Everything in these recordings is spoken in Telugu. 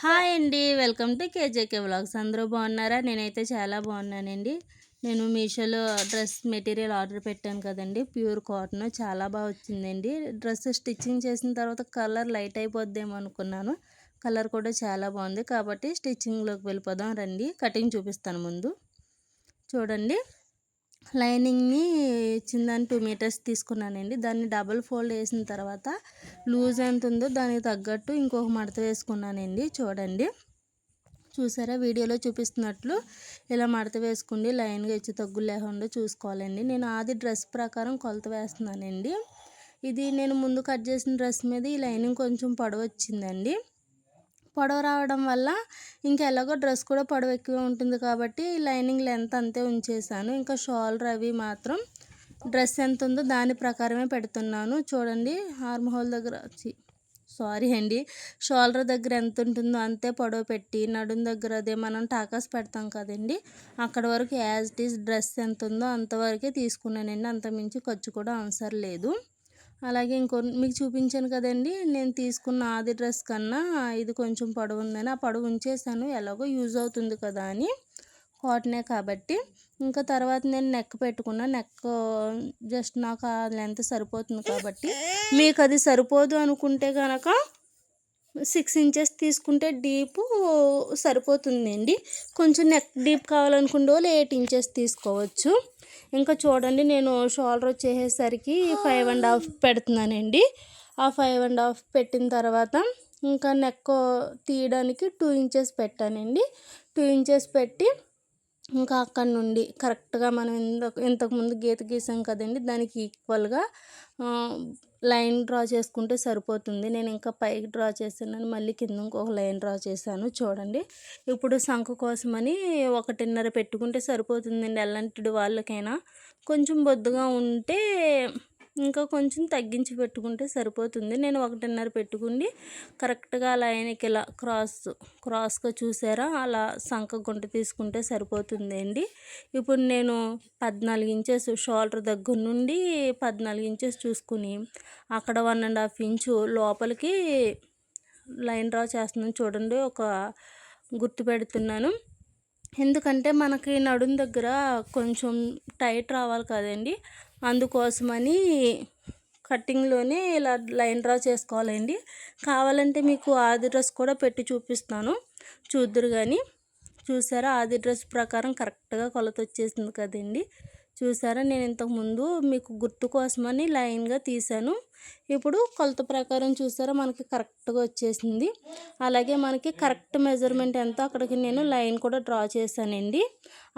హాయ్ అండి. Welcome to KJK vlogs. అందరూ బాగున్నారా? నేనైతే చాలా బాగున్నానండి. నేను మీషోలో డ్రెస్ మెటీరియల్ ఆర్డర్ పెట్టాను కదండి, ప్యూర్ కాటన్. చాలా బాగా వచ్చిందండి. డ్రెస్ స్టిచ్చింగ్ చేసిన తర్వాత కలర్ లైట్ అయిపోద్దేమో అనుకున్నాను. కలర్ కూడా చాలా బాగుంది. కాబట్టి స్టిచ్చింగ్లోకి వెళ్ళిపోదాం రండి. కటింగ్ చూపిస్తాను ముందు. చూడండి, లైనింగ్ని చిన్నదాన్ని 2 మీటర్స్ తీసుకున్నానండి. దాన్ని డబుల్ ఫోల్డ్ వేసిన తర్వాత లూజ్ ఎంత ఉందో దానికి తగ్గట్టు ఇంకొక మడత వేసుకున్నానండి. చూడండి, చూసారా? వీడియోలో చూపిస్తున్నట్లు ఇలా మడత వేసుకోండి. లైన్గా హెచ్చు తగ్గులు లేకుండా చూసుకోవాలండి. నేను ఆది డ్రెస్ ప్రకారం కొలత వేస్తున్నానండి. ఇది నేను ముందు కట్ చేసిన డ్రెస్ మీద ఈ లైనింగ్ కొంచెం పొడవు వచ్చిందండి. పొడవు రావడం వల్ల ఇంకా ఎలాగో డ్రెస్ కూడా పొడవు ఎక్కువ ఉంటుంది కాబట్టి లైనింగ్ లెంత్ అంతే ఉంచేసాను. ఇంకా షోల్డర్ అవి మాత్రం డ్రెస్ ఎంత ఉందో దాని ప్రకారమే పెడుతున్నాను. చూడండి, ఆర్మ్ హోల్ దగ్గర సారీ అండి, షోల్డర్ దగ్గర ఎంత ఉంటుందో అంతే పొడవు పెట్టి, నడుం దగ్గర అదే మనం టాకాస్ పెడతాం కదండి, అక్కడ వరకు యాజ్ ఇట్ ఈస్ డ్రెస్ ఎంత ఉందో అంతవరకే తీసుకున్నానండి. అంతమించి ఖర్చు కూడా అవసరం లేదు. అలాగే మీకు చూపించాను కదండి, నేను తీసుకున్న ఆది డ్రెస్ కన్నా ఇది కొంచెం పొడవు ఉందని ఆ పొడవు ఉంచేసాను. ఎలాగో యూజ్ అవుతుంది కదా అని, కాటనే కాబట్టి. ఇంకా తర్వాత నేను నెక్ పెట్టుకున్నా. నెక్ జస్ట్ నాకు ఆ లెంత్ సరిపోతుంది కాబట్టి, మీకు అది సరిపోదు అనుకుంటే కనుక 6 ఇంచెస్ తీసుకుంటే డీపు సరిపోతుందండి. కొంచెం నెక్ డీప్ కావాలనుకుంటే వాళ్ళు 8 ఇంచెస్ తీసుకోవచ్చు. ఇంకా చూడండి, నేను షోల్డర్ వచ్చేసరికి 5.5 పెడుతున్నానండి. ఆ 5.5 పెట్టిన తర్వాత ఇంకా నెక్ తీయడానికి 2 ఇంచెస్ పెట్టానండి. 2 ఇంచెస్ పెట్టి ఇంకా అక్కడ నుండి కరెక్ట్గా మనం ఇంతకుముందు గీత గీసాం కదండి, దానికి ఈక్వల్గా లైన్ డ్రా చేసుకుంటే సరిపోతుంది. నేను ఇంకా పైకి డ్రా చేశాను, మళ్ళీ కింద ఇంకొక లైన్ డ్రా చేశాను. చూడండి, ఇప్పుడు సంఖ కోసమని 1.5 పెట్టుకుంటే సరిపోతుందండి. ఎలాంటి వాళ్ళకైనా కొంచెం బొద్దుగా ఉంటే ఇంకా కొంచెం తగ్గించి పెట్టుకుంటే సరిపోతుంది. నేను 1.5 పెట్టుకుని కరెక్ట్గా లైన్కి ఇలా క్రాస్గా చూసారా, అలా సంఖ గుంట తీసుకుంటే సరిపోతుందండి. ఇప్పుడు నేను 14 ఇంచెస్ షోల్డర్ దగ్గర నుండి 14 ఇంచెస్ చూసుకుని అక్కడ 1.5 ఇంచు లోపలికి లైన్ డ్రా చేస్తున్నాను. చూడండి, ఒక గుర్తు పెడుతున్నాను. ఎందుకంటే మనకి నడుం దగ్గర కొంచెం టైట్ రావాలి కదండి, అందుకోసమని కటింగ్లోనే ఇలా లైన్ డ్రా చేసుకోవాలండి. కావాలంటే మీకు ఆది డ్రెస్ కూడా పెట్టి చూపిస్తాను, చూద్దరు కానీ. చూసారా, ఆది డ్రెస్ ప్రకారం కరెక్ట్గా కొలత వచ్చేసింది కదండి. చూసారా, నేను ఇంతకుముందు మీకు గుర్తు కోసమని లైన్గా తీసాను. ఇప్పుడు కొలత ప్రకారం చూసారా, మనకి కరెక్ట్గా వచ్చేసింది. అలాగే మనకి కరెక్ట్ మెజర్మెంట్ ఎంతో అక్కడికి నేను లైన్ కూడా డ్రా చేశానండి.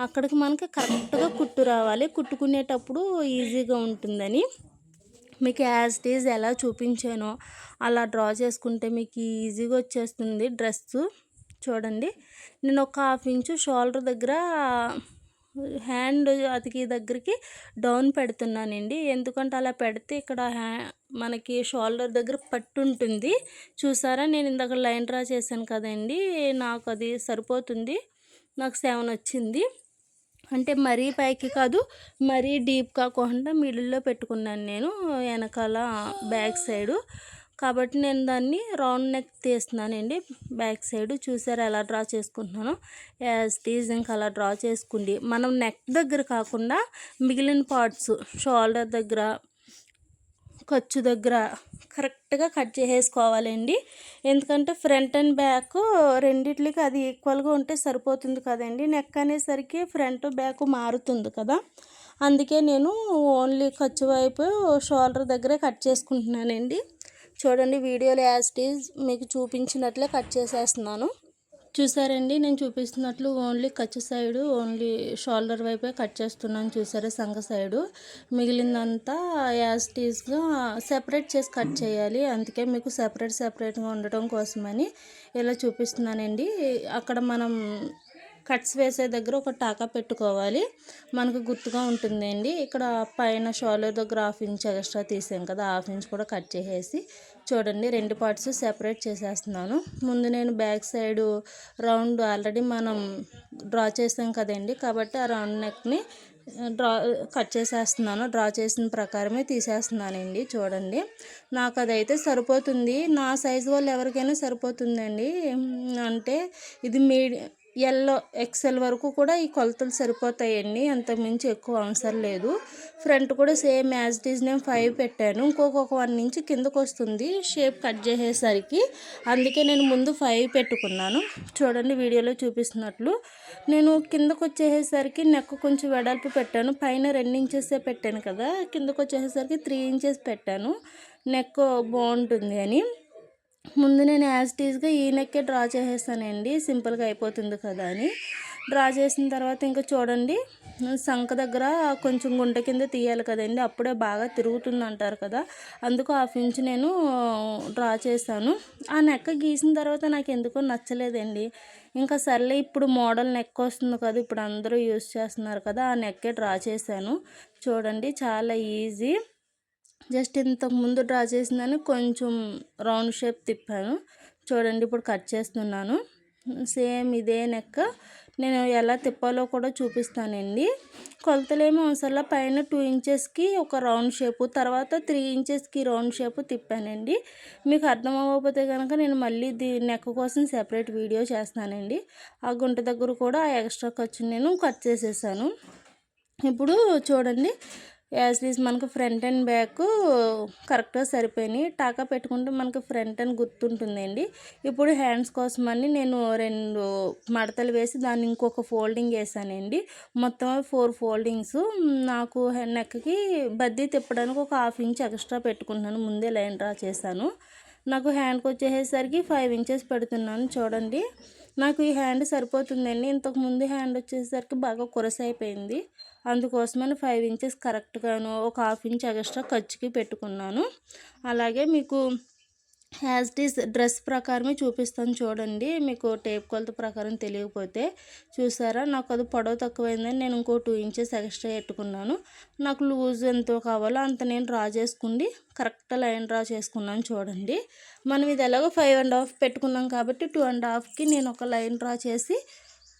అక్కడికి మనకి కరెక్ట్గా కుట్టు రావాలి. కుట్టుకునేటప్పుడు ఈజీగా ఉంటుందని మీకు యాజ్ ఇట్ ఈజ్ ఎలా చూపించానో అలా డ్రా చేసుకుంటే మీకు ఈజీగా వచ్చేస్తుంది డ్రెస్సు. చూడండి, నేను ఒక 1/2 ఇంచు షోల్డర్ దగ్గర హ్యాండ్ అతికి దగ్గరికి డౌన్ పెడుతున్నానండి. ఎందుకంటే అలా పెడితే ఇక్కడ మనకి షోల్డర్ దగ్గర పట్టు ఉంటుంది. చూసారా, నేను ఇందాక లైన్ డ్రా చేశాను కదండి, నాకు అది సరిపోతుంది. నాకు 7 వచ్చింది. అంటే మరీ పైకి కాదు, మరీ డీప్ కాకుండా మిడిల్లో పెట్టుకున్నాను నేను వెనకాల బ్యాక్ సైడు. కాబట్టి నేను దాన్ని రౌండ్ నెక్ తీస్తున్నానండి బ్యాక్ సైడ్. చూసారా ఎలా డ్రా చేసుకుంటున్నాను, యాజ్ ఇట్ ఈజ్ ఇంకా అలా డ్రా చేసుకోండి. మనం నెక్ దగ్గర కాకుండా మిగిలిన పార్ట్స్ షోల్డర్ దగ్గర, ఖర్చు దగ్గర కరెక్ట్గా కట్ చేసేసుకోవాలండి. ఎందుకంటే ఫ్రంట్ అండ్ బ్యాక్ రెండిట్లకి అది ఈక్వల్గా ఉంటే సరిపోతుంది కదండి. నెక్ అనేసరికి ఫ్రంట్ బ్యాక్ మారుతుంది కదా, అందుకే నేను ఓన్లీ ఖర్చు వైపు షోల్డర్ దగ్గరే కట్ చేసుకుంటున్నానండి. చూడండి, వీడియోలో యాజ్ ఇట్ ఈజ్ మీకు చూపించినట్లే కట్ చేసేస్తున్నాను. చూసారండి, నేను చూపిస్తున్నట్లు ఓన్లీ ఖర్చు సైడు, ఓన్లీ షోల్డర్ వైపే కట్ చేస్తున్నాను. చూసారా, సంఖ సైడు మిగిలిందంతా యాజ్ ఇట్ ఈజ్గా సెపరేట్ చేసి కట్ చేయాలి. అందుకే మీకు సెపరేట్గా ఉండటం కోసమని ఇలా చూపిస్తున్నానండి. అక్కడ మనం కట్స్ వేసే దగ్గర ఒక టాకా పెట్టుకోవాలి, మనకు గుర్తుగా ఉంటుందండి. ఇక్కడ పైన షోల్డర్ దగ్గర 1/2 ఇంచ్ ఎక్స్ట్రా తీసాం కదా, 1/2 ఇంచ్ కూడా కట్ చేసేసి చూడండి 2 పార్ట్స్ సెపరేట్ చేసేస్తున్నాను. ముందు నేను బ్యాక్ సైడు రౌండ్ ఆల్రెడీ మనం డ్రా చేసాం కదండి, కాబట్టి ఆ రౌండ్ నెక్ని కట్ చేసేస్తున్నాను. డ్రా చేసిన ప్రకారమే తీసేస్తున్నానండి. చూడండి, నాకు అదైతే సరిపోతుంది. నా సైజు వాళ్ళు ఎవరికైనా సరిపోతుందండి. అంటే ఇది ఎల్లో ఎక్సెల్ వరకు కూడా ఈ కొలతలు సరిపోతాయండి. అంతకుమించి ఎక్కువ అవసరం లేదు. ఫ్రంట్ కూడా సేమ్ యాజ్ ఇట్ ఈజ్ నేను 5 పెట్టాను. ఇంకొక 1 ఇంచ్ కిందకు వస్తుంది షేప్ కట్ చేసేసరికి. అందుకే నేను ముందు 5 పెట్టుకున్నాను. చూడండి, వీడియోలో చూపిస్తున్నట్లు నేను కిందకు వచ్చేసరికి నెక్ కొంచెం వెడల్పు పెట్టాను. పైన 2 ఇంచెసే పెట్టాను కదా, కిందకు వచ్చేసరికి 3 ఇంచెస్ పెట్టాను. నెక్ బాగుంటుంది అని ముందు నేను యాజ్ ఇట్ ఈజ్గా ఈ నెక్కే డ్రా చేసేస్తానండి, సింపుల్గా అయిపోతుంది కదా అని. డ్రా చేసిన తర్వాత ఇంకా చూడండి, సంఖ దగ్గర కొంచెం గుంట కింద తీయాలి కదండి, అప్పుడే బాగా తిరుగుతుంది అంటారు కదా, అందుకు 1/2 ఇంచ్ నేను డ్రా చేశాను. ఆ నెక్క గీసిన తర్వాత నాకు ఎందుకో నచ్చలేదండి. ఇంకా సర్లే, ఇప్పుడు మోడల్ నెక్ వస్తుంది కదా, ఇప్పుడు అందరూ యూజ్ చేస్తున్నారు కదా, ఆ నెక్కే డ్రా చేశాను. చూడండి, చాలా ఈజీ. జస్ట్ ఇంతకు ముందు డ్రా చేసిందని కొంచెం రౌండ్ షేప్ తిప్పాను. చూడండి, ఇప్పుడు కట్ చేస్తున్నాను. సేమ్ ఇదే నెక్ నేను ఎలా తిప్పాలో కూడా చూపిస్తానండి. కొలతలేమో అవసరంలా, పైన 2 ఇంచెస్కి ఒక రౌండ్ షేపు, తర్వాత 3 ఇంచెస్కి రౌండ్ షేపు తిప్పానండి. మీకు అర్థం అవ్వకపోతే కనుక నేను మళ్ళీ నెక్ కోసం సెపరేట్ వీడియో చేస్తానండి. ఆ గుంట దగ్గర కూడా ఆ ఎక్స్ట్రా ఖర్చు నేను కట్ చేసేసాను. ఇప్పుడు చూడండి, యాజ్ ఇట్ ఈజ్ మనకు ఫ్రంట్ అండ్ బ్యాక్ కరెక్ట్గా సరిపోయినాయి. టాకా పెట్టుకుంటే మనకు ఫ్రంట్ అని గుర్తుంటుందండి. ఇప్పుడు హ్యాండ్స్ కోసమని నేను 2 మడతలు వేసి దాన్ని ఇంకొక ఫోల్డింగ్ వేసానండి. మొత్తం 4 ఫోల్డింగ్స్. నాకు నెక్కి బద్దీ తిప్పడానికి ఒక 1/2 ఇంచ్ ఎక్స్ట్రా పెట్టుకుంటున్నాను. ముందే లైన్ డ్రా చేశాను. నాకు హ్యాండ్కి వచ్చేసరికి 5 ఇంచెస్ పెడుతున్నాను. చూడండి, నాకు ఈ హ్యాండ్ సరిపోతుందండి. ఇంతకుముందు హ్యాండ్ వచ్చేసరికి బాగా కురసైపోయింది. అందుకోసమని 5 ఇంచెస్ కరెక్ట్గాను ఒక 1/2 ఇంచ్ ఎక్స్ట్రా ఖర్చుకి పెట్టుకున్నాను. అలాగే మీకు యాజ్ ఇట్ ఈస్ డ్రెస్ ప్రకారమే చూపిస్తాను. చూడండి, మీకు టేప్ కొలత ప్రకారం తెలియకపోతే చూసారా, నాకు అది పొడవు తక్కువైందని నేను ఇంకో 2 ఇంచెస్ ఎక్స్ట్రా పెట్టుకున్నాను. నాకు లూజ్ ఎంతో కావాలో అంత నేను డ్రా చేసుకుండి కరెక్ట్ లైన్ డ్రా చేసుకున్నాను. చూడండి, మనం ఇది ఎలాగో 5.5 పెట్టుకున్నాం కాబట్టి 2.5కి నేను ఒక లైన్ డ్రా చేసి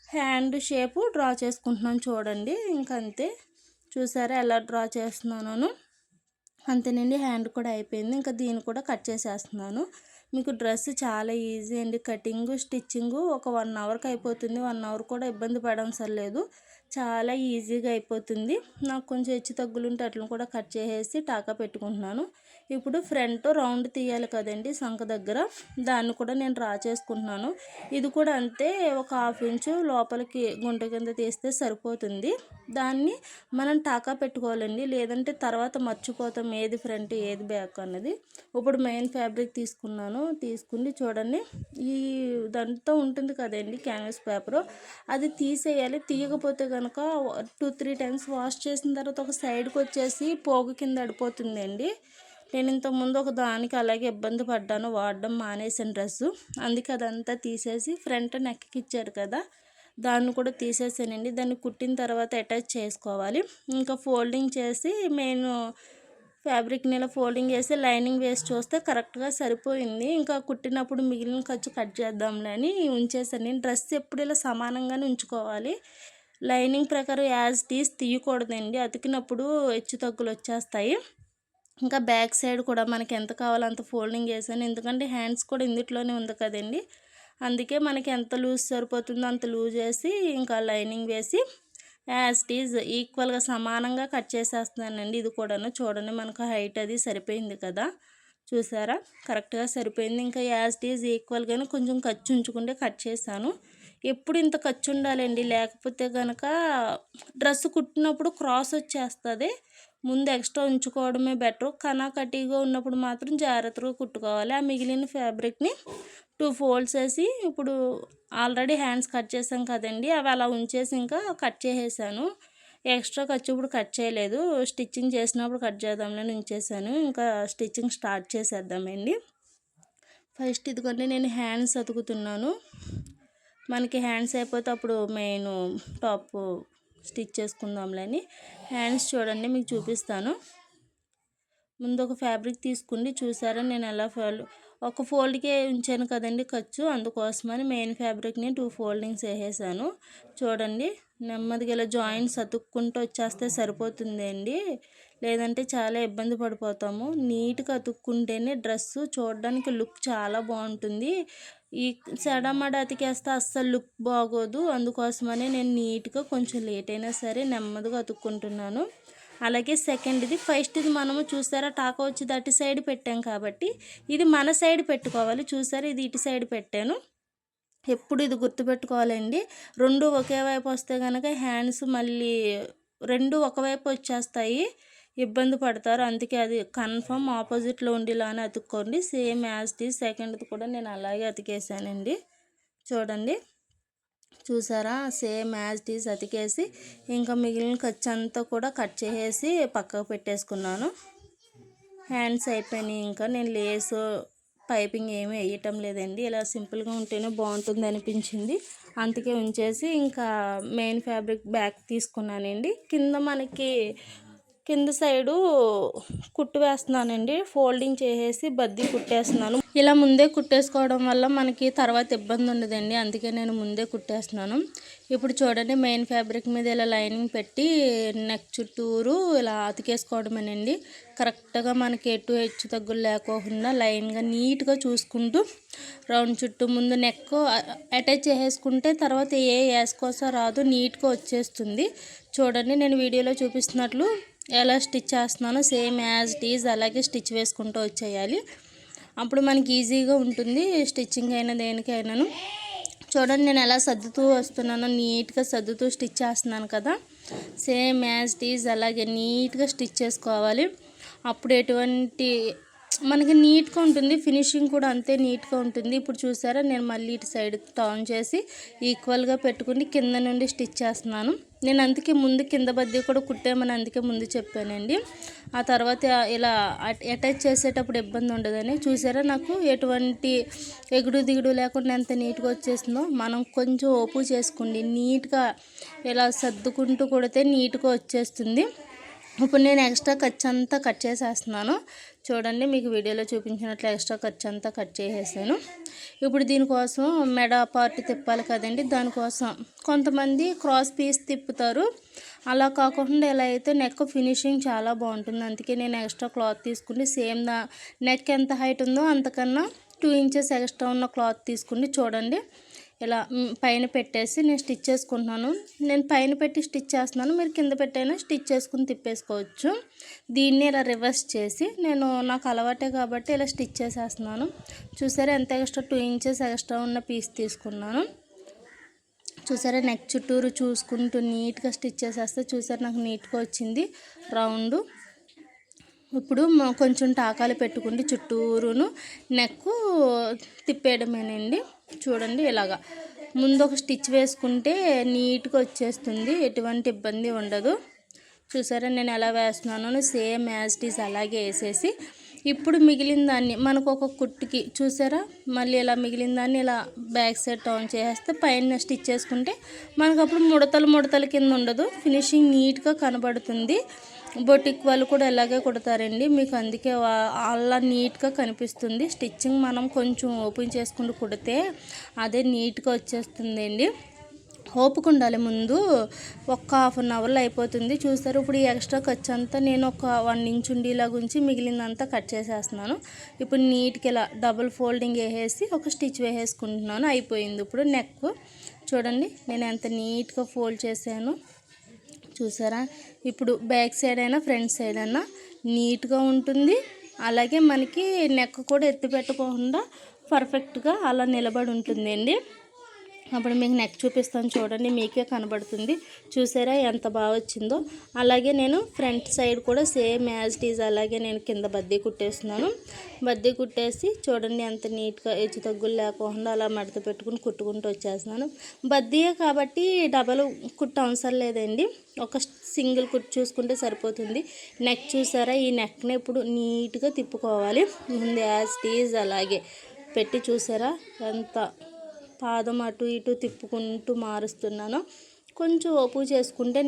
హ్యాండ్ షేపు డ్రా చేసుకుంటున్నాను. చూడండి, ఇంకంతే. చూసారా ఎలా డ్రా చేస్తున్నాను? అంతేనండి, హ్యాండ్ కూడా అయిపోయింది. ఇంకా దీన్ని కూడా కట్ చేసేస్తున్నాను. మీకు డ్రెస్ చాలా ఈజీ అండి. కటింగు స్టిచ్చింగు ఒక 1 అవర్కి అయిపోతుంది. 1 అవర్ కూడా ఇబ్బంది పడవసరం లేదు. చాలా ఈజీగా అయిపోతుంది. నాకు కొంచెం హెచ్చు తగ్గులుంటే అట్లను కూడా కట్ చేసేసి టాకా పెట్టుకుంటున్నాను. ఇప్పుడు ఫ్రంట్ రౌండ్ తీయాలి కదండి సంఖ దగ్గర, దాన్ని కూడా నేను డ్రా చేసుకుంటున్నాను. ఇది కూడా అంతే, ఒక 1/2 ఇంచు లోపలికి గుంట కింద తీస్తే సరిపోతుంది. దాన్ని మనం టాకా పెట్టుకోవాలండి, లేదంటే తర్వాత మర్చిపోతాం ఏది ఫ్రంట్ ఏది బ్యాక్ అన్నది. ఇప్పుడు మెయిన్ ఫ్యాబ్రిక్ తీసుకుని చూడండి, ఈ దంతా ఉంటుంది కదండి క్యాన్వాస్ పేపరు, అది తీసేయాలి. తీయకపోతే కనుక 2-3 టైమ్స్ వాష్ చేసిన తర్వాత ఒక సైడ్కి వచ్చేసి పోగు కింద పడిపోతుందండి. నేను ఇంతకుముందు ఒక దానికి అలాగే ఇబ్బంది పడ్డాను, వాడడం మానేసిన డ్రెస్సు. అందుకే అదంతా తీసేసి ఫ్రంట్ నెక్కి ఇచ్చారు కదా, దాన్ని కూడా తీసేసానండి. దాన్ని కుట్టిన తర్వాత అటాచ్ చేసుకోవాలి. ఇంకా ఫోల్డింగ్ చేసి మెయిన్ ఫ్యాబ్రిక్ని ఇలా ఫోల్డింగ్ చేసి లైనింగ్ వేసి చూస్తే కరెక్ట్గా సరిపోయింది. ఇంకా కుట్టినప్పుడు మిగిలిన ఖర్చు కట్ చేద్దాంలే అని ఉంచేసాను. నేను డ్రెస్ ఎప్పుడు ఇలా సమానంగానే ఉంచుకోవాలి. లైనింగ్ ప్రకారం యాజ్ ఇట్ ఈజ్ తీయకూడదండి, అతికినప్పుడు హెచ్చు తగ్గులు వచ్చేస్తాయి. ఇంకా బ్యాక్ సైడ్ కూడా మనకి ఎంత కావాలో అంత ఫోల్డింగ్ చేశాను, ఎందుకంటే హ్యాండ్స్ కూడా ఇందుట్లోనే ఉంది కదండి. అందుకే మనకి ఎంత లూజ్ సరిపోతుందో అంత లూజ్ వేసి ఇంకా లైనింగ్ వేసి యాజ్ ఇట్ ఈజ్ ఈక్వల్గా సమానంగా కట్ చేసేస్తున్నానండి. ఇది కూడాను చూడండి, మనకు హైట్ అది సరిపోయింది కదా, చూసారా కరెక్ట్గా సరిపోయింది. ఇంకా యాజ్ ఇట్ ఈజ్ ఈక్వల్గానే కొంచెం ఖర్చు ఉంచుకుంటే కట్ చేశాను. ఎప్పుడు ఇంత ఖర్చు ఉండాలండి, లేకపోతే కనుక డ్రెస్ కుట్టినప్పుడు క్రాస్ వచ్చేస్తుంది. ముందు ఎక్స్ట్రా ఉంచుకోవడమే బెటర్. కటీగా ఉన్నప్పుడు మాత్రం జాగ్రత్తగా కుట్టుకోవాలి. ఆ మిగిలిన ఫ్యాబ్రిక్ని 2 ఫోల్డ్స్ వేసి ఇప్పుడు ఆల్రెడీ హ్యాండ్స్ కట్ చేసాం కదండి, అవి అలా ఉంచేసి ఇంకా కట్ చేసేసాను. ఎక్స్ట్రా ఖర్చు ఇప్పుడు కట్ చేయలేదు, స్టిచ్చింగ్ చేసినప్పుడు కట్ చేద్దామని ఉంచేసాను. ఇంకా స్టిచ్చింగ్ స్టార్ట్ చేసేద్దామండి. ఫస్ట్ ఇదిగోండి, నేను హ్యాండ్స్ అతుకుతున్నాను. మనకి హ్యాండ్స్ అయిపోతే అప్పుడు మెయిన్ టాప్ స్టిచ్ చేసుకుందాంలే అని. హ్యాండ్స్ చూడండి, మీకు చూపిస్తాను. ముందు ఒక ఫ్యాబ్రిక్ తీసుకుని చూసారా నేను ఎలా ఒక ఫోల్డ్కే ఉంచాను కదండి ఖర్చు, అందుకోసమని మెయిన్ ఫ్యాబ్రిక్ని 2 ఫోల్డింగ్స్ వేసేసాను. చూడండి నెమ్మదిగా ఇలా జాయింట్స్ అతుక్కుంటూ వచ్చేస్తే సరిపోతుంది అండి, లేదంటే చాలా ఇబ్బంది పడిపోతాము. నీట్గా అతుక్కుంటేనే డ్రెస్సు చూడడానికి లుక్ చాలా బాగుంటుంది. ఈ సడమడ అతికేస్తే అస్సలు లుక్ బాగోదు. అందుకోసమని నేను నీట్గా కొంచెం లేట్ అయినా సరే నెమ్మదిగా అతుక్కుంటున్నాను. అలాగే సెకండ్ది, ఫస్ట్ది మనము చూసారా టాకా వచ్చి అటు సైడ్ పెట్టాం కాబట్టి ఇది మన సైడ్ పెట్టుకోవాలి. చూసారా ఇది ఇటు సైడ్ పెట్టాను. ఎప్పుడు ఇది గుర్తుపెట్టుకోవాలండి. రెండు ఒకే వైపు వస్తే కనుక హ్యాండ్స్ మళ్ళీ రెండు ఒకవైపు వచ్చేస్తాయి, ఇబ్బంది పడతారు. అందుకే అది కన్ఫర్మ్ ఆపోజిట్లో ఉండేలానే అతుక్కోండి. సేమ్ యాజ్ టీ సెకండ్ది కూడా నేను అలాగే అతికేసానండి. చూడండి చూసారా సేమ్ యాజ్ టీస్ అతికేసి ఇంకా మిగిలిన ఖర్చు అంతా కూడా కట్ చేసేసి పక్కకు పెట్టేసుకున్నాను. హ్యాండ్స్ అయిపోయినాయి. ఇంకా నేను లేస్ పైపింగ్ ఏమీ వేయటం లేదండి, ఇలా సింపుల్గా ఉంటేనే బాగుంటుంది అనిపించింది, అందుకే ఉంచేసి ఇంకా మెయిన్ ఫ్యాబ్రిక్ బ్యాక్ తీసుకున్నానండి. కింద మనకి కింద సైడు కుట్టు వేస్తున్నానండి, ఫోల్డింగ్ చేసేసి బద్దీ కుట్టేస్తున్నాను. ఇలా ముందే కుట్టేసుకోవడం వల్ల మనకి తర్వాత ఇబ్బంది ఉండదండి, అందుకే నేను ముందే కుట్టేస్తున్నాను. ఇప్పుడు చూడండి మెయిన్ ఫ్యాబ్రిక్ మీద ఇలా లైనింగ్ పెట్టి నెక్ చుట్టూరు ఇలా అతికేసుకోవడమేనండి. కరెక్ట్గా మనకి ఎటు హెచ్చు తగ్గులు లేకోకుండా లైన్గా నీట్గా చూసుకుంటూ రౌండ్ చుట్టూ ముందు నెక్ అటాచ్ చేసేసుకుంటే తర్వాత ఏ వేసుకోసో రాదు, నీట్గా వచ్చేస్తుంది. చూడండి నేను వీడియోలో చూపిస్తున్నట్లు ఎలా స్టిచ్ చేస్తున్నానో సేమ్ యాజ్ ఇట్ ఈజ్ అలాగే స్టిచ్ వేసుకుంటూ వచ్చేయాలి. అప్పుడు మనకి ఈజీగా ఉంటుంది స్టిచ్చింగ్ అయినా దేనికైనాను. చూడండి నేను ఎలా సర్దుతూ వస్తున్నానో, నీట్గా సర్దుతూ స్టిచ్ చేస్తున్నాను కదా, సేమ్ యాజ్ ఇట్ ఈజ్ అలాగే నీట్గా స్టిచ్ చేసుకోవాలి. అప్పుడు ఎటువంటి మనకి నీట్గా ఉంటుంది, ఫినిషింగ్ కూడా అంతే నీట్గా ఉంటుంది. ఇప్పుడు చూసారా నేను మళ్ళీ ఇటు సైడ్ టర్న్ చేసి ఈక్వల్గా పెట్టుకుని కింద నుండి స్టిచ్ చేస్తున్నాను. నేను అందుకే ముందు కింద బద్దీ కూడా కుట్టామని అందుకే ముందు చెప్పానండి. ఆ తర్వాత ఇలా అటాచ్ చేసేటప్పుడు ఇబ్బంది ఉండదని. చూసారా నాకు ఎటువంటి ఎగుడు దిగుడు లేకుండా ఎంత నీట్గా వచ్చేసిందో. మనం కొంచెం ఓపు చేసుకోండి, నీట్గా ఇలా సర్దుకుంటూ కొడితే నీట్గా వచ్చేస్తుంది. ఇప్పుడు నేను ఎక్స్ట్రా ఖర్చు అంతా కట్ చేసేస్తున్నాను. చూడండి మీకు వీడియోలో చూపించినట్లు ఎక్స్ట్రా ఖర్చు అంతా కట్ చేసేసాను. ఇప్పుడు దీనికోసం మెడ పార్ట్ తిప్పాలి కదండి, దానికోసం కొంతమంది క్రాస్ పీస్ తిప్పుతారు, అలా కాకుండా ఎలా అయితే నెక్ ఫినిషింగ్ చాలా బాగుంటుంది. అందుకే నేను ఎక్స్ట్రా క్లాత్ తీసుకుని సేమ్ నెక్ ఎంత హైట్ ఉందో అంతకన్నా 2 ఇంచెస్ ఎక్స్ట్రా ఉన్న క్లాత్ తీసుకుని చూడండి ఇలా పైన పెట్టేసి నేను స్టిచ్ చేసుకుంటున్నాను. నేను పైన పెట్టి స్టిచ్ చేస్తున్నాను, మీరు కింద పెట్టైనా స్టిచ్ చేసుకుని తిప్పేసుకోవచ్చు. దీన్ని ఇలా రివర్స్ చేసి నేను నాకు అలవాటే కాబట్టి ఇలా స్టిచ్ చేసేస్తున్నాను. చూసారా ఎంత ఎక్స్ట్రా 2 ఇంచెస్ ఎక్స్ట్రా ఉన్న పీస్ తీసుకున్నాను. చూసారా నెక్ చుట్టూరు చూసుకుంటూ నీట్గా స్టిచ్ చేసేస్తే చూసారా నాకు నీట్గా వచ్చింది రౌండ్. ఇప్పుడు కొంచెం టాకాలు పెట్టుకుంటే చుట్టూరును నెక్ తిప్పేయడమేనండి. చూడండి ఇలాగా ముందు ఒక స్టిచ్ వేసుకుంటే నీట్గా వచ్చేస్తుంది, ఎటువంటి ఇబ్బంది ఉండదు. చూసారా నేను ఎలా వేస్తున్నానో సేమ్ యాజ్ ఇట్ ఈజ్ అలాగే వేసేసి ఇప్పుడు మిగిలిన దాన్ని మనకు ఒక కుట్టుకి చూసారా మళ్ళీ ఇలా మిగిలిన దాన్ని ఇలా బ్యాక్ సైడ్ టర్న్ చేస్తే పైన స్టిచ్ చేసుకుంటే మనకు అప్పుడు ముడతలు కింద ఉండదు, ఫినిషింగ్ నీట్గా కనబడుతుంది. బొటిక్ వాళ్ళు కూడా ఇలాగే కుడతారండి, మీకు అందుకే అలా నీట్గా కనిపిస్తుంది. స్టిచ్చింగ్ మనం కొంచెం ఓపెన్ చేసుకుంటూ కుడితే అదే నీట్గా వచ్చేస్తుంది అండి. ఓపిక ఉండాలి, ముందు ఒక ½ అన్ అవర్లో అయిపోతుంది. చూస్తారు ఇప్పుడు ఈ ఎక్స్ట్రా ఖర్చు అంతా నేను ఒక 1 ఇంచ్ ఉండేలా గురించి మిగిలిందంతా కట్ చేసేస్తున్నాను. ఇప్పుడు నీట్గా ఇలా డబుల్ ఫోల్డింగ్ వేసేసి ఒక స్టిచ్ వేసేసుకుంటున్నాను, అయిపోయింది. ఇప్పుడు నెక్ చూడండి నేను ఎంత నీట్గా ఫోల్డ్ చేశాను చూసారా. ఇప్పుడు బ్యాక్ సైడ్ అయినా ఫ్రంట్ సైడ్ అయినా నీట్గా ఉంటుంది, అలాగే మనకి నెక్ కూడా ఎత్తి పెట్టకుండా పర్ఫెక్ట్గా అలా నిలబడి ఉంటుందండి. అప్పుడు మీకు నెక్ చూపిస్తాను చూడండి, మీకే కనబడుతుంది. చూసారా ఎంత బాగా వచ్చిందో. అలాగే నేను ఫ్రంట్ సైడ్ కూడా సేమ్ యాజ్ ఇట్ ఈజ్ అలాగే నేను కింద బద్దీ కుట్టేస్తున్నాను. బద్దీ కుట్టేసి చూడండి ఎంత నీట్గా హెచ్చు తగ్గులు లేకుండా అలా మడత పెట్టుకుని కుట్టుకుంటూ వచ్చేస్తున్నాను. బద్దీయే కాబట్టి డబల్ కుట్టు అవసరం లేదండి, ఒక సింగిల్ కుట్టు చూసుకుంటే సరిపోతుంది. నెక్ చూసారా, ఈ నెక్ని ఇప్పుడు నీట్గా తిప్పుకోవాలి. ముందు యాజ్ ఇట్ ఈజ్ అలాగే పెట్టి చూసారా ఎంత పాదం అటు ఇటు తిప్పుకుంటూ మారుస్తున్నాను. కొంచెం ఓపిక చేసుకుంటే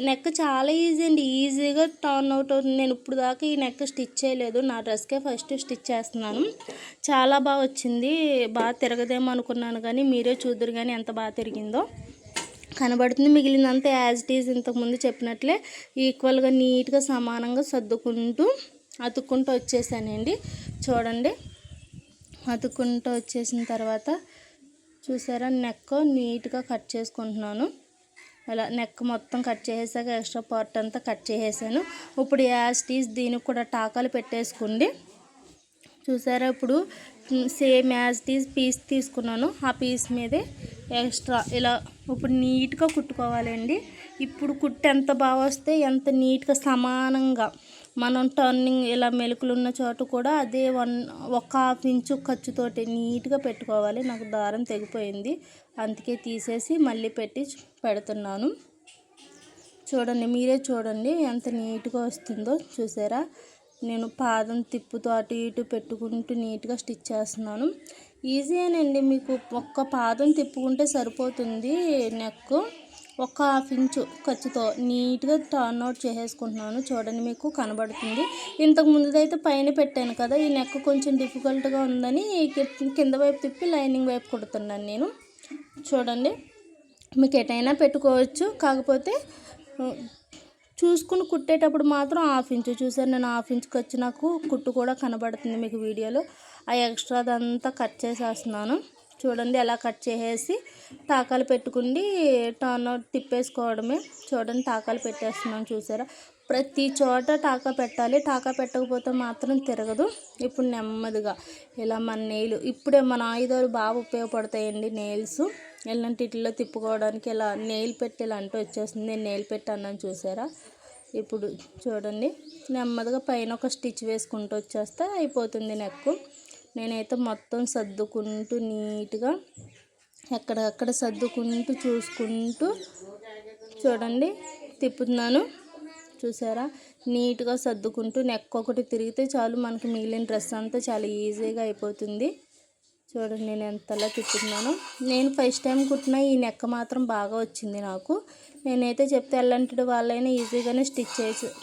నెక్ చాలా ఈజీ అండి. ఈజీగా టర్న్ అవుట్ అవుతుంది. నేను ఇప్పుడు దాకా ఈ నెక్ స్టిచ్ చేయలేదు. నా డ్రెస్కే ఫస్ట్ స్టిచ్ చేస్తున్నాను. చాలా బాగా వచ్చింది. బాగా తిరగదేమో అనుకున్నాను, కానీ మీరే చూద్దరు కానీ ఎంత బాగా తిరిగిందో కనబడుతుంది. మిగిలినంతా యాజ్ ఇట్ ఈజ్ ఇంతకుముందు చెప్పినట్లే ఈక్వల్గా నీట్గా సమానంగా సర్దుకుంటూ అతుక్కుంటూ వచ్చేసానండి. చూడండి, అతుక్కుంటూ వచ్చేసిన తర్వాత చూసారా, నెక్ నీట్గా కట్ చేసుకుంటున్నాను. అలా నెక్ మొత్తం కట్ చేసాక ఎక్స్ట్రా పార్ట్ అంతా కట్ చేసేసాను. ఇప్పుడు యాజ్ ఇట్ ఈజ్ దీనికి కూడా టాకాలు పెట్టేసుకోండి. చూసారా, ఇప్పుడు same as it is piece తీసుకున్నాను. ఆ పీస్ మీదే ఎక్స్ట్రా ఇలా ఇప్పుడు నీట్గా కుట్టుకోవాలండి. ఇప్పుడు కుట్టు ఎంత బాగా వస్తే ఎంత నీట్గా సమానంగా మనం టర్నింగ్ ఇలా మెలుకులు ఉన్న చోట కూడా అదే 1/2 ఇంచు ఖర్చుతోటి నీట్గా పెట్టుకోవాలి. నాకు దారం తెగిపోయింది, అందుకే తీసేసి మళ్ళీ పెడుతున్నాను. చూడండి, మీరే చూడండి ఎంత నీట్గా వస్తుందో. చూసారా, నేను పాదం తిప్పుతూ అటు ఇటు పెట్టుకుంటూ నీట్గా స్టిచ్ చేస్తున్నాను. ఈజీయేనండి, మీకు ఒక్క పాదం తిప్పుకుంటే సరిపోతుంది. నెక్ 1/2 ఇంచు ఖర్చుతో నీట్గా టర్న్ అవుట్ చేసేసుకుంటున్నాను. చూడండి, మీకు కనబడుతుంది. ఇంతకు ముందుదైతే పైన పెట్టాను కదా, ఈ నెక్ కొంచెం డిఫికల్ట్గా ఉందని కింద వైపు తిప్పి లైనింగ్ వైపు కుడుతున్నాను నేను. చూడండి, మీకు ఎటైనా పెట్టుకోవచ్చు, కాకపోతే చూసుకుని కుట్టేటప్పుడు మాత్రం 1/2 ఇంచు. చూసారు, నేను 1/2 ఇంచుకి వచ్చి నాకు కుట్టు కూడా కనబడుతుంది మీకు వీడియోలో. ఆ ఎక్స్ట్రాదంతా కట్ చేసేస్తున్నాను. చూడండి, అలా కట్ చేసేసి టాకాలు పెట్టుకుండి టర్న్ అవుట్ తిప్పేసుకోవడమే. చూడండి, టాకాలు పెట్టేస్తున్నాను. చూసారా, ప్రతి చోట టాకా పెట్టాలి. టాకా పెట్టకపోతే మాత్రం తిరగదు. ఇప్పుడు నెమ్మదిగా ఇలా మన నెయిల్, ఇప్పుడే మన ఆయుధాలు బాగా ఉపయోగపడతాయండి. నెయిల్స్ ఎలాంటి ఇట్లా తిప్పుకోవడానికి ఇలా నెయిల్ పెట్టి ఇలా అంటూ వచ్చేస్తుంది. నేను నెయిల్ పెట్టి అన్నాను, చూసారా. ఇప్పుడు చూడండి, నెమ్మదిగా పైన ఒక స్టిచ్ వేసుకుంటూ వచ్చేస్తే అయిపోతుంది నెక్. నేనైతే మొత్తం సర్దుకుంటూ నీట్గా ఎక్కడెక్కడ సర్దుకుంటూ చూసుకుంటూ చూడండి తిప్పుతున్నాను. చూసారా, నీట్గా సర్దుకుంటూ నెక్ ఒకటి తిరిగితే చాలు, మనకి మిగిలిన డ్రెస్ అంతా చాలా ఈజీగా అయిపోతుంది. చూడండి, నేను ఎంతలా తిప్పుతున్నాను. నేను ఫస్ట్ టైం కుట్టిన ఈ నెక్ మాత్రం బాగా వచ్చింది నాకు. నేనైతే చెప్తే ఎలాంటి వాళ్ళైనా ఈజీగానే స్టిచ్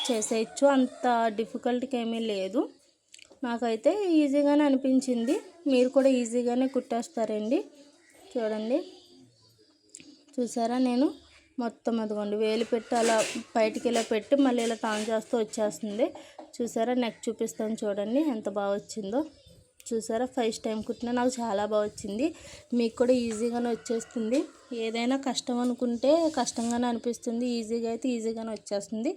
చేసేయచ్చు, అంత డిఫికల్ట్గా ఏమీ లేదు. నాకైతే ఈజీగానే అనిపించింది. మీరు కూడా ఈజీగానే కుట్టేస్తారండి. చూడండి, చూసారా, నేను మొత్తం అదిగోండి వేలు పెట్టి అలా బయటికి ఇలా పెట్టి మళ్ళీ ఇలా టర్న్ చేస్తూ వచ్చేస్తుంది. చూసారా, నెక్ చూపిస్తాను చూడండి ఎంత బాగా వచ్చిందో. చూసారా, ఫస్ట్ టైం కుట్టినా నాకు చాలా బాగా వచ్చింది. మీకు కూడా ఈజీగానే వచ్చేస్తుంది. ఏదైనా కష్టం అనుకుంటే కష్టంగానే అనిపిస్తుంది, ఈజీగా అయితే ఈజీగానే వచ్చేస్తుంది.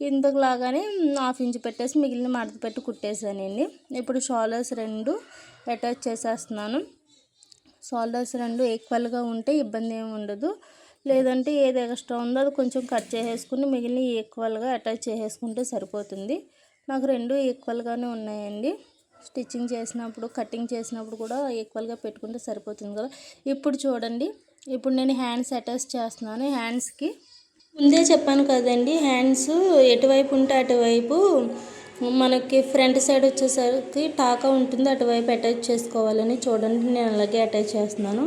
ఇంతకులాగానే 1/2 ఇంచు పెట్టేసి మిగిలిన మడత పెట్టి కుట్టేసానండి. ఇప్పుడు షోల్డర్స్ 2 అటాచ్ చేసేస్తున్నాను. షోల్డర్స్ 2 ఈక్వల్గా ఉంటే ఇబ్బంది ఏమి ఉండదు. లేదంటే ఏది ఎక్స్ట్రా ఉందో అది కొంచెం కట్ చేసేసుకుని మిగిలిన ఈక్వల్గా అటాచ్ చేసేసుకుంటే సరిపోతుంది. నాకు 2 ఈక్వల్గానే ఉన్నాయండి. స్టిచ్చింగ్ చేసినప్పుడు కటింగ్ చేసినప్పుడు కూడా ఈక్వల్గా పెట్టుకుంటే సరిపోతుంది కదా. ఇప్పుడు చూడండి, ఇప్పుడు నేను హ్యాండ్స్ అటాచ్ చేస్తున్నాను. హ్యాండ్స్కి ముందే చెప్పాను కదండి, హ్యాండ్స్ ఎటువైపు ఉంటే అటువైపు మనకి ఫ్రంట్ సైడ్ వచ్చేసరికి టాకా ఉంటుంది, అటువైపు అటాచ్ చేసుకోవాలని. చూడండి, నేను అలాగే అటాచ్ చేస్తున్నాను.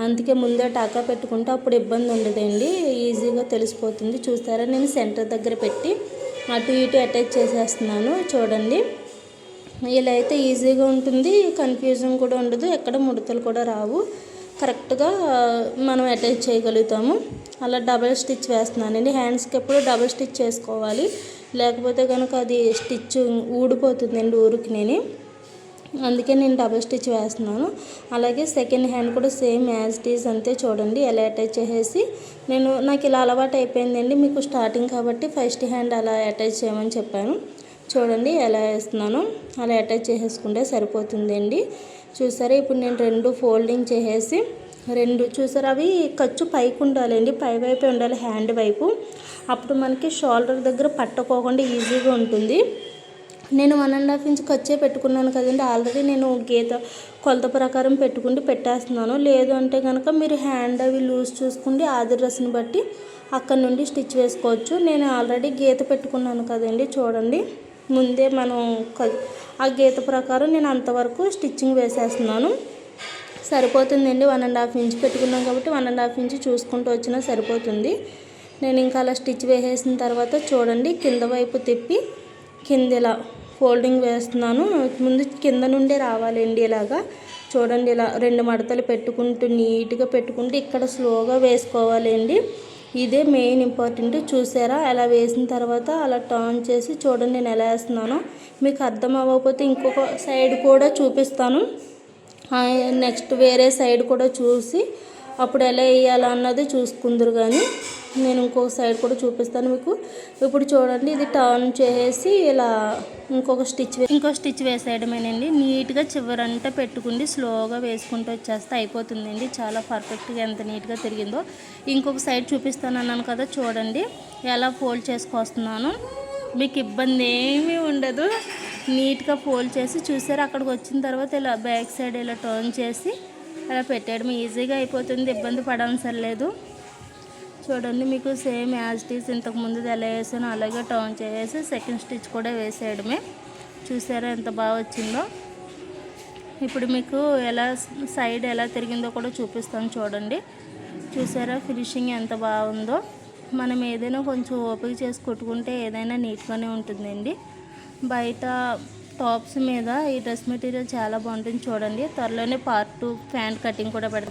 అందుకే ముందే టాకా పెట్టుకుంటే అప్పుడు ఇబ్బంది ఉండదండి, ఈజీగా తెలిసిపోతుంది. చూస్తారా, నేను సెంటర్ దగ్గర పెట్టి అటు ఇటు అటాచ్ చేసేస్తున్నాను. చూడండి, ఇలా అయితే ఈజీగా ఉంటుంది, కన్ఫ్యూజన్ కూడా ఉండదు, ఎక్కడ ముడతలు కూడా రావు, కరెక్ట్గా మనం అటాచ్ చేయగలుగుతాము. అలా డబల్ స్టిచ్ వేస్తున్నానండి. హ్యాండ్స్కి ఎప్పుడు డబల్ స్టిచ్ చేసుకోవాలి, లేకపోతే కనుక అది స్టిచ్ ఊడిపోతుందండి ఊరికి. అందుకే నేను డబల్ స్టిచ్ వేస్తున్నాను. అలాగే సెకండ్ హ్యాండ్ కూడా సేమ్ యాజ్ ఇట్ ఈజ్ అంతే. చూడండి, ఎలా అటాచ్ చేసేసి నాకు ఇలా అలవాటు అయిపోయిందండి. మీకు స్టార్టింగ్ కాబట్టి ఫస్ట్ హ్యాండ్ అలా అటాచ్ చేయమని చెప్పాను. చూడండి ఎలా వేస్తున్నాను, అలా అటాచ్ చేసేసుకుంటే సరిపోతుందండి. చూసారా, ఇప్పుడు నేను 2 ఫోల్డింగ్ చేసేసి 2 చూసారా, అవి ఖర్చు పైకి ఉండాలండి, పై వైపే ఉండాలి హ్యాండ్ వైపు. అప్పుడు మనకి షోల్డర్ దగ్గర పట్టుకోకుండా ఈజీగా ఉంటుంది. నేను 1.5 ఇంచ్ ఖర్చే పెట్టుకున్నాను కదండి. ఆల్రెడీ నేను గీత కొలత ప్రకారం పెట్టేస్తున్నాను. లేదు అంటే కనుక మీరు హ్యాండ్ అవి లూజ్ చూసుకుంటే ఆది డ్రెస్ని బట్టి అక్కడ నుండి స్టిచ్ వేసుకోవచ్చు. నేను ఆల్రెడీ గీత పెట్టుకున్నాను కదండి. చూడండి, ముందే మనం ఆ గీత ప్రకారం నేను అంతవరకు స్టిచ్చింగ్ వేసేస్తున్నాను. సరిపోతుందండి. 1.5 ఇంచ్ పెట్టుకున్నాం కాబట్టి 1.5 ఇంచ్ చూసుకుంటూ వచ్చినా సరిపోతుంది. నేను ఇంకా అలా స్టిచ్ వేసేసిన తర్వాత చూడండి, కింద వైపు తిప్పి కింద ఇలా ఫోల్డింగ్ వేస్తున్నాను. ముందు కింద నుండే రావాలండి. ఇలాగా చూడండి, ఇలా 2 మడతలు పెట్టుకుంటూ నీట్గా పెట్టుకుంటూ ఇక్కడ స్లోగా వేసుకోవాలండి. ఇదే మెయిన్ ఇంపార్టెంట్. చూసారా, అలా వేసిన తర్వాత అలా టర్న్ చేసి చూడండి నేను ఎలా వేస్తున్నానో. మీకు అర్థం అవ్వకపోతే ఇంకొక సైడ్ కూడా చూపిస్తాను. నెక్స్ట్ వేరే సైడ్ కూడా చూసి అప్పుడు ఎలా వేయాలన్నది చూసుకుందరు. కానీ నేను ఇంకొక సైడ్ కూడా చూపిస్తాను మీకు. ఇప్పుడు చూడండి, ఇది టర్న్ చేసి ఇలా ఇంకో స్టిచ్ వేసేయడమేనండి. నీట్గా చివరంతా పెట్టుకుండి స్లోగా వేసుకుంటూ వచ్చేస్తే అయిపోతుందండి. చాలా పర్ఫెక్ట్గా ఎంత నీట్గా తిరిగిందో. ఇంకొక సైడ్ చూపిస్తాను అన్నాను కదా, చూడండి ఎలా ఫోల్డ్ చేసుకొస్తున్నాను. మీకు ఇబ్బంది ఏమీ ఉండదు. నీట్గా ఫోల్డ్ చేసి చూసారు, అక్కడికి వచ్చిన తర్వాత ఇలా బ్యాక్ సైడ్ ఇలా టర్న్ చేసి అలా పెట్టేయడం ఈజీగా అయిపోతుంది. ఇబ్బంది పడవసరం లేదు. చూడండి, మీకు సేమ్ యాజ్ ఇట్ ఈస్ ఇంతకుముందు ఎలా వేసానో అలాగే టర్న్ చేసి సెకండ్ స్టిచ్ కూడా వేసేయడమే. చూసారా ఎంత బాగా వచ్చిందో. ఇప్పుడు మీకు ఎలా సైడ్ ఎలా తిరిగిందో కూడా చూపిస్తాను. చూడండి, చూసారా ఫినిషింగ్ ఎంత బాగుందో. మనం ఏదైనా కొంచెం ఓపిక చేసి కుట్టుకుంటే ఏదైనా నీట్గానే ఉంటుందండి. బయట టాప్స్ మీద ఈ డ్రెస్ మెటీరియల్ చాలా బాగుంటుంది. చూడండి, త్వరలోనే పార్ట్ 2 ప్యాంట్ కటింగ్ కూడా పెడతాను.